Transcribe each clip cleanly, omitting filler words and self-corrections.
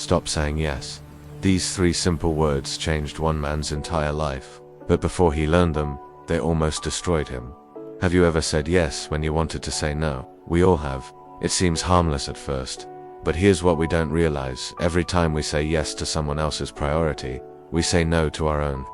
Stop saying yes. These 3 simple words changed one man's entire life. But before he learned them, they almost destroyed him. Have you ever said yes when you wanted to say no? We all have. It seems harmless at first. But here's what we don't realize. Every time we say yes to someone else's priority, we say no to our own.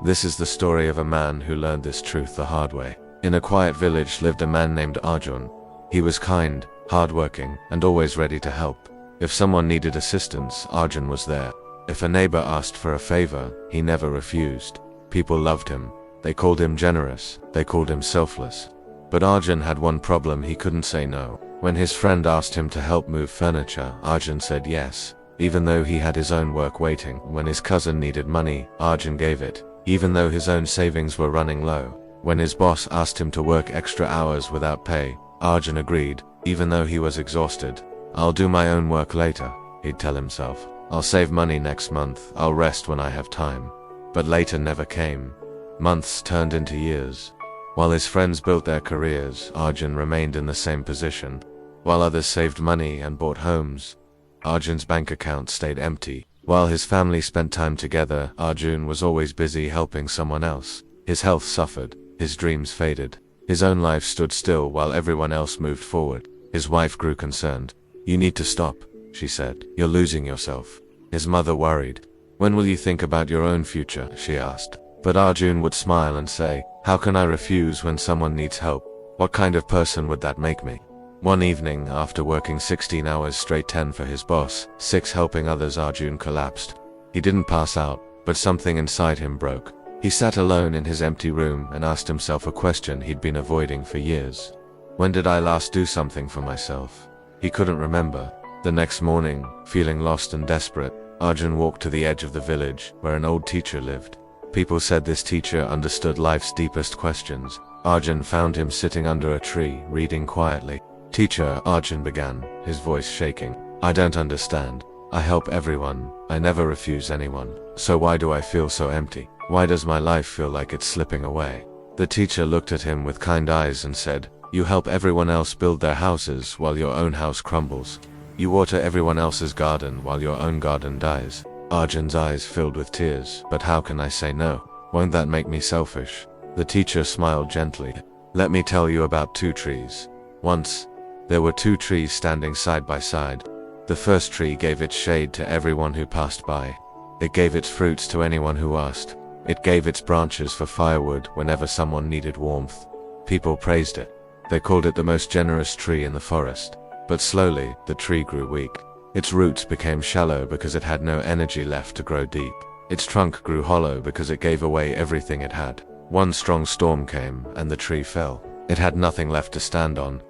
This is the story of a man who learned this truth the hard way. In a quiet village lived a man named Arjun. He was kind, hardworking, and always ready to help. If someone needed assistance, Arjun was there. If a neighbor asked for a favor, he never refused. People loved him. They called him generous. They called him selfless. But Arjun had one problem: he couldn't say no. When his friend asked him to help move furniture, Arjun said yes, even though he had his own work waiting. When his cousin needed money, Arjun gave it, even though his own savings were running low. When his boss asked him to work extra hours without pay, Arjun agreed, even though he was exhausted. "I'll do my own work later," he'd tell himself. "I'll save money next month. I'll rest when I have time." But later never came. Months turned into years. While his friends built their careers, Arjun remained in the same position. While others saved money and bought homes, Arjun's bank account stayed empty. While his family spent time together, Arjun was always busy helping someone else. His health suffered. His dreams faded. His own life stood still while everyone else moved forward. His wife grew concerned. "You need to stop," she said. "You're losing yourself." His mother worried. "When will you think about your own future?" she asked. But Arjun would smile and say, "How can I refuse when someone needs help? What kind of person would that make me?" One evening, after working 16 hours straight, 10 for his boss, 6 helping others, Arjun collapsed. He didn't pass out, but something inside him broke. He sat alone in his empty room and asked himself a question he'd been avoiding for years. When did I last do something for myself? He couldn't remember. The next morning, feeling lost and desperate, Arjun walked to the edge of the village where an old teacher lived. People said this teacher understood life's deepest questions. Arjun found him sitting under a tree, reading quietly. "Teacher," Arjun began, his voice shaking, "I don't understand. I help everyone. I never refuse anyone. So why do I feel so empty? Why does my life feel like it's slipping away?" The teacher looked at him with kind eyes and said, "You help everyone else build their houses while your own house crumbles. You water everyone else's garden while your own garden dies." Arjun's eyes filled with tears. "But how can I say no? Won't that make me selfish?" The teacher smiled gently. "Let me tell you about 2 trees. Once, there were 2 trees standing side by side. The first tree gave its shade to everyone who passed by. It gave its fruits to anyone who asked. It gave its branches for firewood whenever someone needed warmth. People praised it. They called it the most generous tree in the forest. But slowly, the tree grew weak. Its roots became shallow because it had no energy left to grow deep. Its trunk grew hollow because it gave away everything it had. One strong storm came, and the tree fell. It had nothing left to stand on.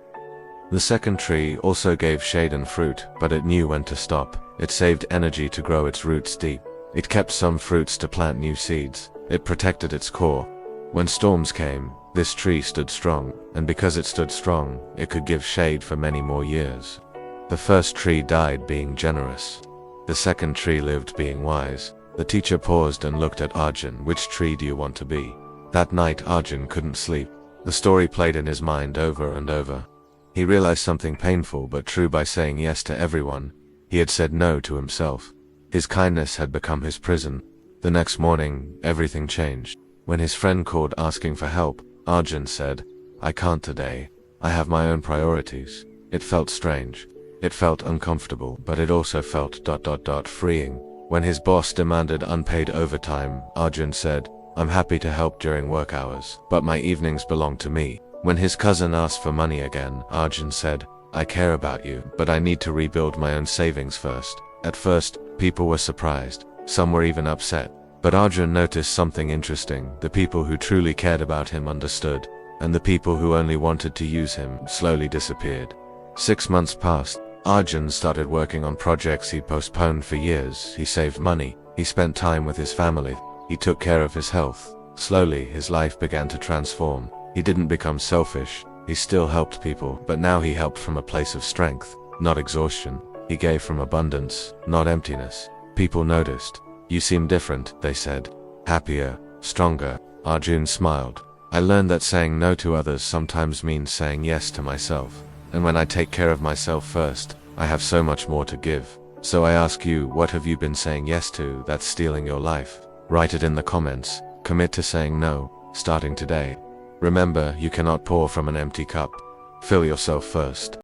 The second tree also gave shade and fruit, but it knew when to stop. It saved energy to grow its roots deep. It kept some fruits to plant new seeds. It protected its core. When storms came, this tree stood strong, and because it stood strong, it could give shade for many more years. The first tree died being generous. The second tree lived being wise. The teacher paused and looked at Arjun. "Which tree do you want to be?" That night, Arjun couldn't sleep. The story played in his mind over and over. He realized something painful but true: by saying yes to everyone, he had said no to himself. His kindness had become his prison. The next morning, everything changed. When his friend called asking for help, Arjun said, "I can't today. I have my own priorities." It felt strange. It felt uncomfortable, but it also felt freeing. When his boss demanded unpaid overtime, Arjun said, "I'm happy to help during work hours, but my evenings belong to me." When his cousin asked for money again, Arjun said, "I care about you, but I need to rebuild my own savings first." At first, people were surprised. Some were even upset. But Arjun noticed something interesting. The people who truly cared about him understood, and the people who only wanted to use him slowly disappeared. 6 months passed. Arjun started working on projects he'd postponed for years. He saved money. He spent time with his family. He took care of his health. Slowly, his life began to transform. He didn't become selfish. He still helped people, but now he helped from a place of strength, not exhaustion. He gave from abundance, not emptiness. People noticed. "You seem different," they said. "Happier, stronger." Arjun smiled. "I learned that saying no to others sometimes means saying yes to myself. And when I take care of myself first, I have so much more to give." So I ask you, what have you been saying yes to that's stealing your life? Write it in the comments. Commit to saying no, starting today. Remember, you cannot pour from an empty cup. Fill yourself first.